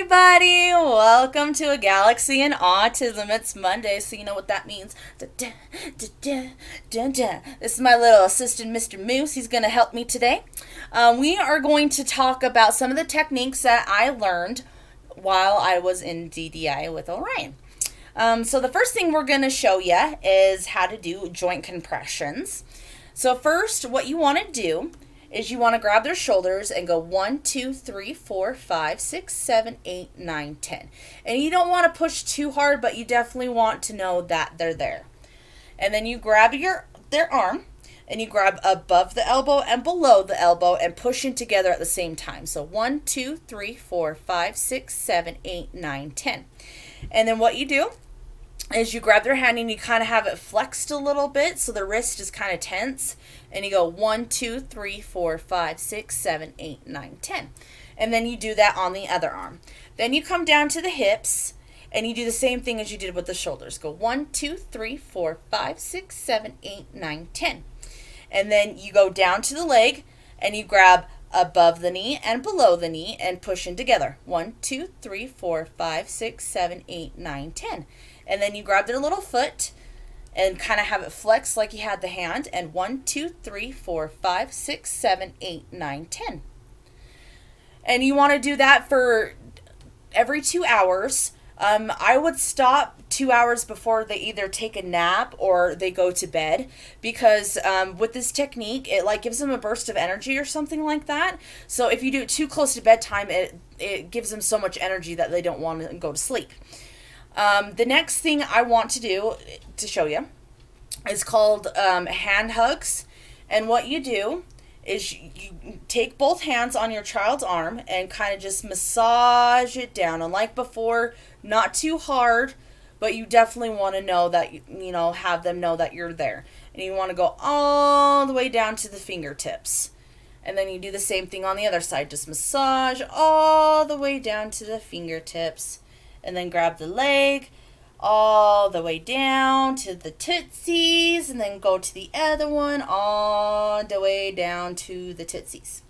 everybody! Welcome to A Galaxy in Autism. It's Monday, so you know what that means. This is my little assistant, Mr. Moose. He's going to help me today. We are going to talk about some of the techniques that I learned while I was in DDI with Orion. So the first thing we're going to show you is how to do joint compressions. So first, what you want to do is you want to grab their shoulders and go 1, 2, 3, 4, 5, 6, 7, 8, 9, 10. And you don't want to push too hard, but you definitely want to know that they're there. And then you grab their arm and you grab above the elbow and below the elbow and push in together at the same time. So 1, 2, 3, 4, 5, 6, 7, 8, 9, 10. And then what you do is you grab their hand and you kind of have it flexed a little bit so the wrist is kind of tense, and you go 1, 2, 3, 4, 5, 6, 7, 8, 9, 10. And then you do that on the other arm. Then you come down to the hips and you do the same thing as you did with the shoulders. Go 1, 2, 3, 4, 5, 6, 7, 8, 9, 10. And then you go down to the leg and you grab above the knee and below the knee and push in together. 1, 2, 3, 4, 5, 6, 7, 8, 9, 10. And then you grab their little foot and kind of have it flex like you had the hand. And 1, 2, 3, 4, 5, 6, 7, 8, 9, 10. And you want to do that for every 2 hours. I would stop 2 hours before they either take a nap or they go to bed, because with this technique, it like gives them a burst of energy or something like that. So if you do it too close to bedtime, it gives them so much energy that they don't want to go to sleep. The next thing I want to do to show you is called hand hugs. And what you do is you take both hands on your child's arm and kind of just massage it down. And like before, not too hard, but you definitely want to know that, have them know that you're there. And you want to go all the way down to the fingertips. And then you do the same thing on the other side. Just massage all the way down to the fingertips. And then grab the leg all the way down to the tootsies, and then go to the other one all the way down to the tootsies.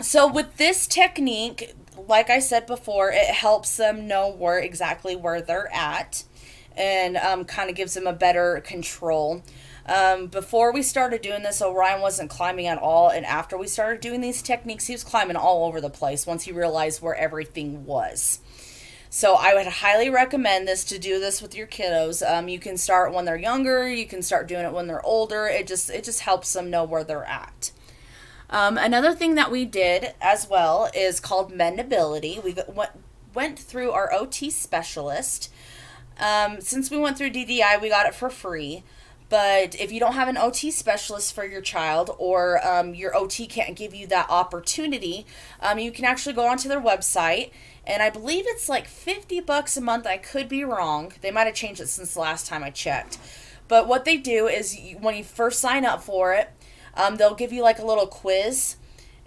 So with this technique, like I said before, it helps them know exactly where they're at, and kind of gives them a better control. Before we started doing this, Orion wasn't climbing at all, and after we started doing these techniques, he was climbing all over the place once he realized where everything was. So I would highly recommend this, to do this with your kiddos. You can start when they're younger, you can start doing it when they're older. It just helps them know where they're at. Another thing that we did as well is called mendability. We went through our OT specialist. Since we went through DDI, we got it for free. But if you don't have an OT specialist for your child, or your OT can't give you that opportunity, you can actually go onto their website, and I believe it's like $50 a month. I could be wrong. They might have changed it since the last time I checked. But what they do is, when you first sign up for it, they'll give you like a little quiz,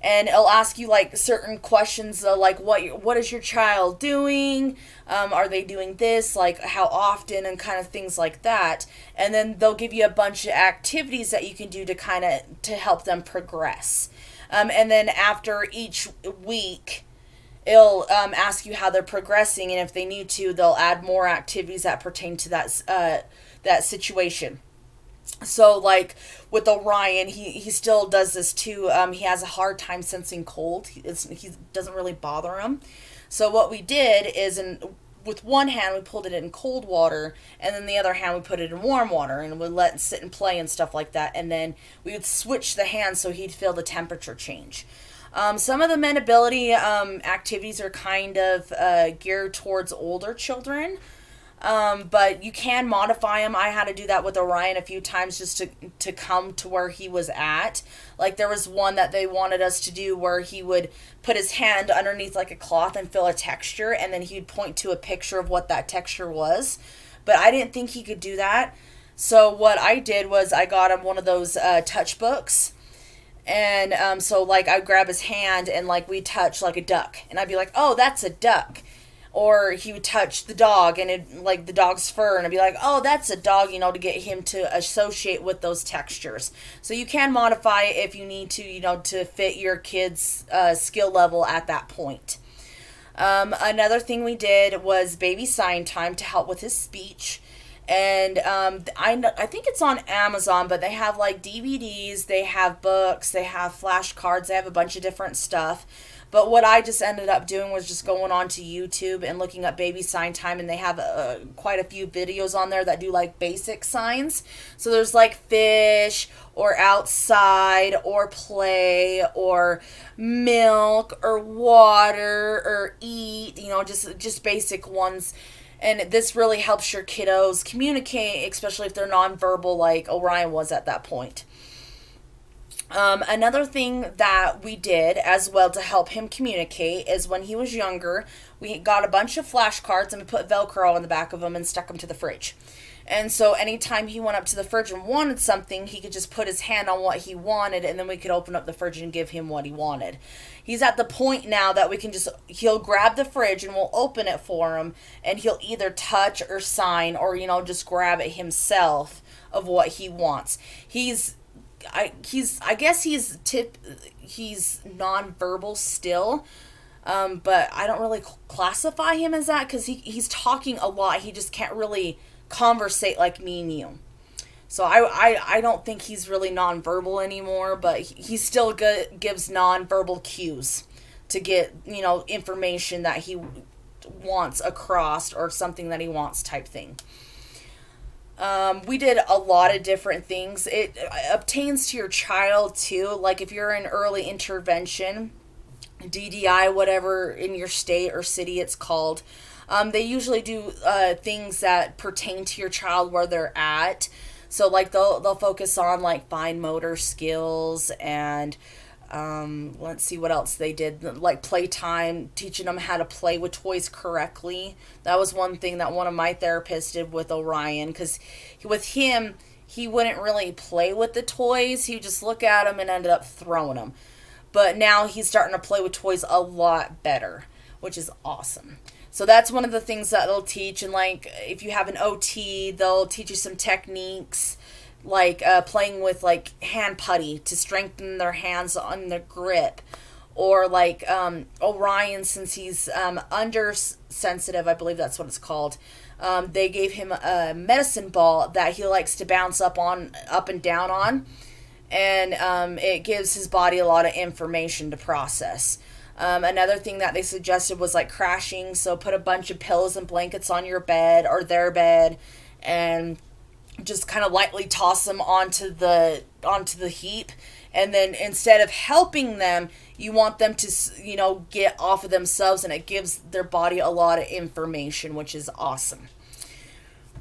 and it'll ask you like certain questions, like what is your child doing? Are they doing this? Like how often, and kind of things like that. And then they'll give you a bunch of activities that you can do to help them progress. And then after each week, it'll ask you how they're progressing, and if they need to, they'll add more activities that pertain to that situation. So like with Orion, he still does this too. He has a hard time sensing cold. He doesn't really bother him. So what we did is, with one hand we pulled it in cold water, and then the other hand we put it in warm water, and we'd let it sit and play and stuff like that. And then we would switch the hands so he'd feel the temperature change. Some of the mendability activities are kind of geared towards older children. But you can modify them. I had to do that with Orion a few times just to come to where he was at. Like there was one that they wanted us to do where he would put his hand underneath like a cloth and feel a texture, and then he'd point to a picture of what that texture was. But I didn't think he could do that. So what I did was I got him one of those touch books. And so like I'd grab his hand and like we'd touch like a duck, and I'd be like, oh, that's a duck. Or he would touch the dog, and it like the dog's fur, and I'd be like, oh, that's a dog, to get him to associate with those textures. So you can modify it if you need to, to fit your kid's skill level at that point. Another thing we did was baby sign time to help with his speech. And I think it's on Amazon, but they have like DVDs, they have books, they have flashcards, they have a bunch of different stuff. But what I just ended up doing was just going on to YouTube and looking up baby sign time, and they have quite a few videos on there that do like basic signs. So there's like fish, or outside, or play, or milk, or water, or eat, just basic ones. And this really helps your kiddos communicate, especially if they're nonverbal like Orion was at that point. Another thing that we did as well to help him communicate is when he was younger, we got a bunch of flashcards and we put Velcro on the back of them and stuck them to the fridge. And so anytime he went up to the fridge and wanted something, he could just put his hand on what he wanted, and then we could open up the fridge and give him what he wanted. He's at the point now that he'll grab the fridge and we'll open it for him, and he'll either touch or sign or, just grab it himself of what he wants. I guess he's nonverbal still, but I don't really classify him as that because he's talking a lot. He just can't really conversate like me and you. So I don't think he's really nonverbal anymore, but he still gives nonverbal cues to get, information that he wants across or something that he wants type thing. We did a lot of different things. It obtains to your child too. Like if you're in early intervention, DDI, whatever in your state or city it's called, they usually do things that pertain to your child where they're at. So like they'll focus on like fine motor skills and let's see what else they did, like playtime, teaching them how to play with toys correctly. That was one thing that one of my therapists did with Orion, because with him, he wouldn't really play with the toys. He would just look at them and ended up throwing them. But now he's starting to play with toys a lot better, which is awesome. So that's one of the things that they'll teach. And like if you have an OT, they'll teach you some techniques like playing with like hand putty to strengthen their hands on the grip, or like Orion, since he's under sensitive, I believe that's what it's called. They gave him a medicine ball that he likes to bounce up and down on, and it gives his body a lot of information to process. Another thing that they suggested was like crashing, so put a bunch of pillows and blankets on your bed or their bed, and just kind of lightly toss them onto the heap, and then instead of helping them, you want them to get off of themselves, and it gives their body a lot of information, which is awesome.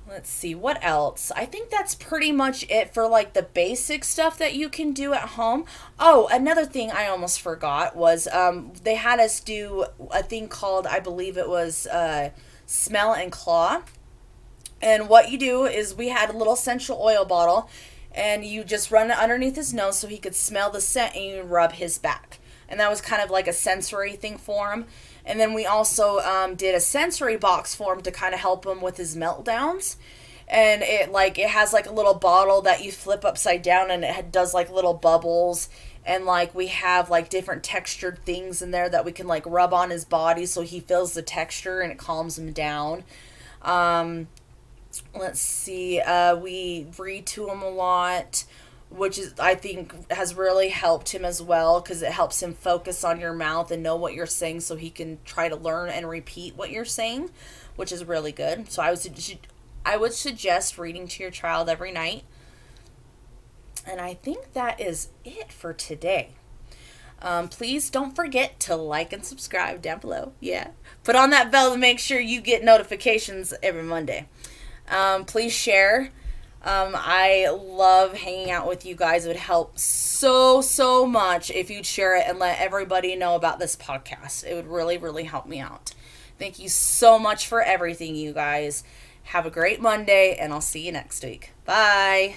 Let's see what else. I think that's pretty much it for like the basic stuff that you can do at home. Oh, another thing I almost forgot was they had us do a thing called, I believe it was smell and claw. And what you do is we had a little essential oil bottle, and you just run it underneath his nose so he could smell the scent, and you rub his back. And that was kind of like a sensory thing for him. And then we also did a sensory box for him to kind of help him with his meltdowns. And it has like a little bottle that you flip upside down, and it does like little bubbles. And like we have like different textured things in there that we can like rub on his body so he feels the texture and it calms him down. Let's see, we read to him a lot, which is, I think, has really helped him as well, because it helps him focus on your mouth and know what you're saying so he can try to learn and repeat what you're saying, which is really good. So I would suggest reading to your child every night. And I think that is it for today. Please don't forget to like and subscribe down below. Yeah. Put on that bell to make sure you get notifications every Monday. Please share. I love hanging out with you guys. It would help so much if you'd share it and let everybody know about this podcast. It would really, really help me out. Thank you so much for everything, you guys. Have a great Monday, and I'll see you next week. Bye.